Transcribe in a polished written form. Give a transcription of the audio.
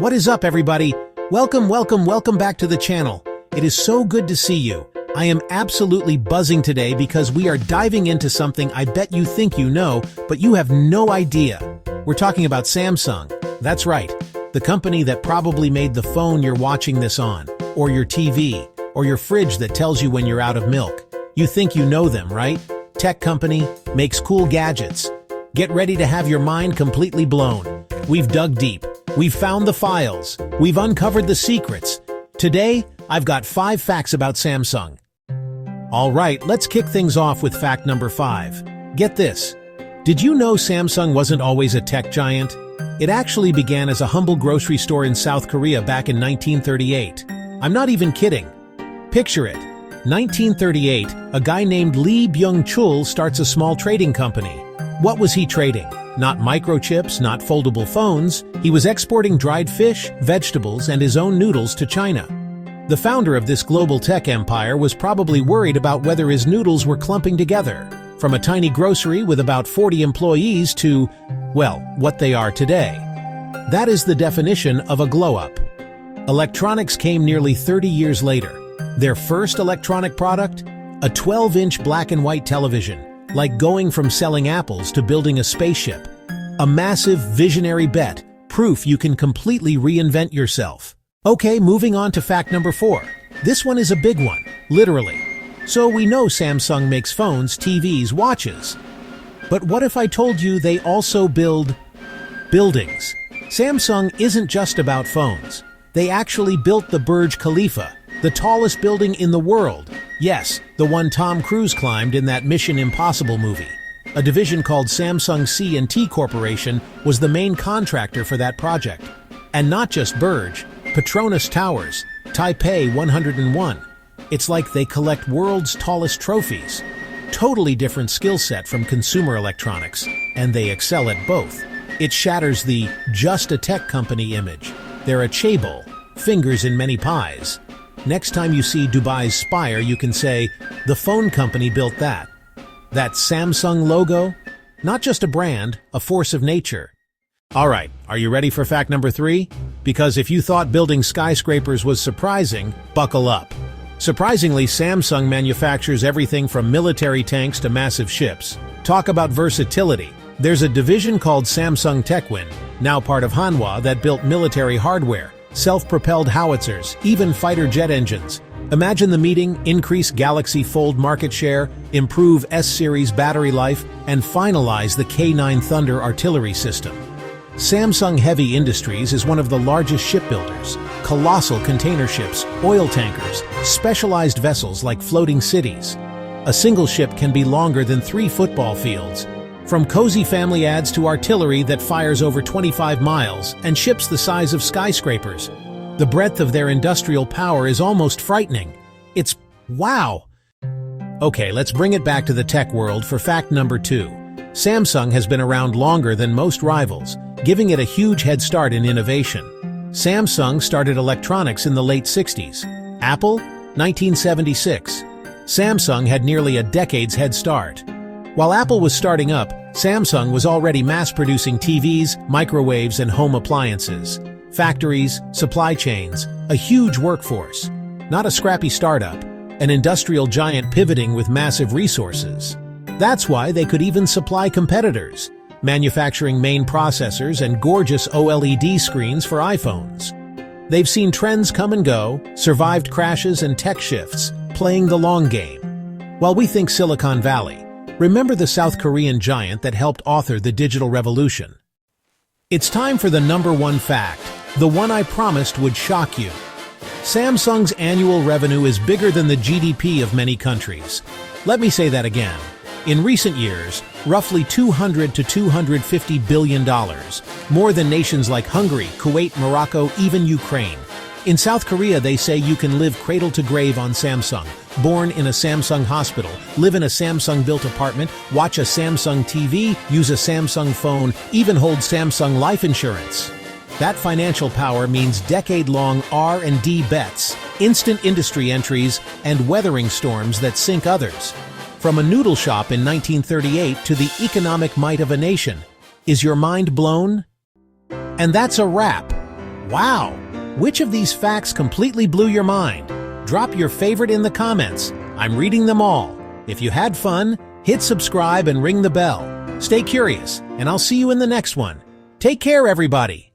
What is up, everybody? Welcome back to the channel. It is so good to see you. I am absolutely buzzing today because we are diving into something I bet you think you know, but you have no idea. We're talking about Samsung. That's right, the company that probably made the phone you're watching this on, or your TV, or your fridge that tells you when you're out of milk. You think you know them, right? Tech company, makes cool gadgets. Get ready to have your mind completely blown. We've dug deep. We've found the files. We've uncovered the secrets. Today, I've got 5 facts about Samsung. All right, let's kick things off with fact number 5. Get this. Did you know Samsung wasn't always a tech giant? It actually began as a humble grocery store in South Korea back in 1938. I'm not even kidding. Picture it. 1938, a guy named Lee Byung-chul starts a small trading company. What was he trading? Not microchips, not foldable phones. He was exporting dried fish, vegetables, and his own noodles to China. The founder of this global tech empire was probably worried about whether his noodles were clumping together, from a tiny grocery with about 40 employees to, well, what they are today. That is the definition of a glow-up. Electronics came nearly 30 years later. Their first electronic product? A 12-inch black and white television. Like going from selling apples to building a spaceship. A massive, visionary bet, proof you can completely reinvent yourself. Okay, moving on to fact number 4. This one is a big one, literally. So we know Samsung makes phones, TVs, watches. But what if I told you they also build buildings? Samsung isn't just about phones. They actually built the Burj Khalifa, the tallest building in the world. Yes, the one Tom Cruise climbed in that Mission Impossible movie. A division called Samsung C&T Corporation was the main contractor for that project. And not just Burj, Petronas Towers, Taipei 101. It's like they collect world's tallest trophies. Totally different skill set from consumer electronics, and they excel at both. It shatters the just a tech company image. They're a chaebol, fingers in many pies. Next time you see Dubai's Spire, you can say, the phone company built that. That Samsung logo? Not just a brand, a force of nature. Alright, are you ready for fact number 3? Because if you thought building skyscrapers was surprising, buckle up. Surprisingly, Samsung manufactures everything from military tanks to massive ships. Talk about versatility. There's a division called Samsung Techwin, now part of Hanwha, that built military hardware. Self-propelled howitzers, even fighter jet engines. Imagine the meeting: increase Galaxy Fold market share, improve S-series battery life, and finalize the K9 Thunder artillery system. Samsung Heavy Industries is one of the largest shipbuilders. Colossal container ships, oil tankers, specialized vessels like floating cities. A single ship can be longer than 3 football fields. From cozy family ads to artillery that fires over 25 miles and ships the size of skyscrapers. The breadth of their industrial power is almost frightening. It's wow! Okay, let's bring it back to the tech world for fact number 2. Samsung has been around longer than most rivals, giving it a huge head start in innovation. Samsung started electronics in the late 60s. Apple? 1976. Samsung had nearly a decade's head start. While Apple was starting up, Samsung was already mass-producing TVs, microwaves, and home appliances. Factories, supply chains, a huge workforce. Not a scrappy startup, an industrial giant pivoting with massive resources. That's why they could even supply competitors, manufacturing main processors and gorgeous OLED screens for iPhones. They've seen trends come and go, survived crashes and tech shifts, playing the long game. While we think Silicon Valley, remember the South Korean giant that helped author the digital revolution. It's time for the number 1 fact, the one I promised would shock you. Samsung's annual revenue is bigger than the GDP of many countries. Let me say that again. In recent years, roughly $200 to $250 billion, more than nations like Hungary, Kuwait, Morocco, even Ukraine. In South Korea, they say you can live cradle to grave on Samsung, born in a Samsung hospital, live in a Samsung-built apartment, watch a Samsung TV, use a Samsung phone, even hold Samsung life insurance. That financial power means decade-long R&D bets, instant industry entries, and weathering storms that sink others. From a noodle shop in 1938 to the economic might of a nation. Is your mind blown? And that's a wrap. Wow! Which of these facts completely blew your mind? Drop your favorite in the comments. I'm reading them all. If you had fun, hit subscribe and ring the bell. Stay curious, and I'll see you in the next one. Take care, everybody!